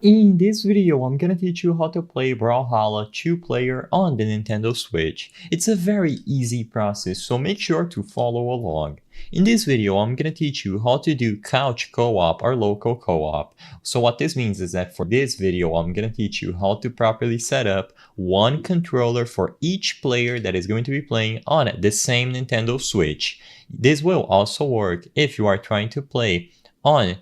In this video, I'm gonna teach you how to play Brawlhalla 2-player on the Nintendo Switch. It's a very easy process, so make sure to follow along. In this video, I'm gonna teach you how to do couch co-op or local co-op. So what this means is that for this video, I'm gonna teach you how to properly set up one controller for each player that is going to be playing on the same Nintendo Switch. This will also work if you are trying to play on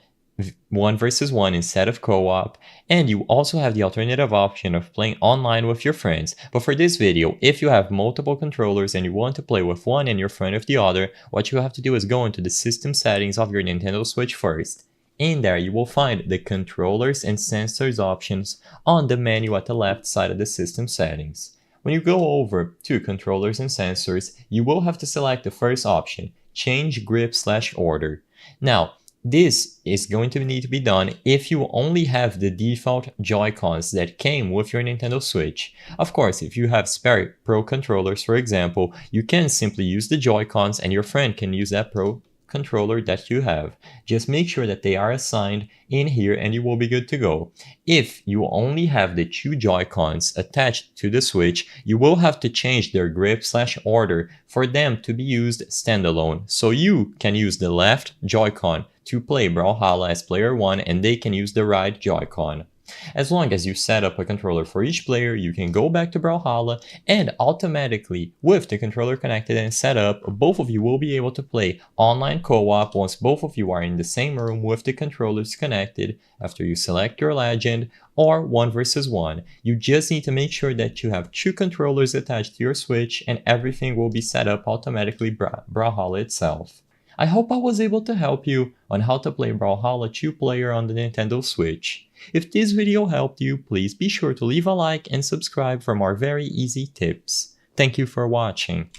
one versus one instead of co-op, and you also have the alternative option of playing online with your friends. But for this video, if you have multiple controllers and you want to play with one and your friend with the other, what you have to do is go into the system settings of your Nintendo Switch first. In there, you will find the controllers and sensors options on the menu at the left side of the system settings. When you go over to controllers and sensors, you will have to select the first option, change grip/order. Now, this is going to need to be done if you only have the default Joy-Cons that came with your Nintendo Switch. Of course, if you have spare Pro controllers, for example, you can simply use the Joy-Cons and your friend can use that Pro controller that you have. Just make sure that they are assigned in here and you will be good to go. If you only have the two Joy-Cons attached to the Switch, you will have to change their grip/order for them to be used standalone. So you can use the left Joy-Con to play Brawlhalla as player 1 and they can use the right Joy-Con. As long as you set up a controller for each player, you can go back to Brawlhalla and automatically, with the controller connected and set up, both of you will be able to play online co-op once both of you are in the same room with the controllers connected after you select your legend, or one versus one. You just need to make sure that you have two controllers attached to your Switch and everything will be set up automatically Brawlhalla itself. I hope I was able to help you on how to play Brawlhalla 2-player on the Nintendo Switch. If this video helped you, please be sure to leave a like and subscribe for more very easy tips. Thank you for watching.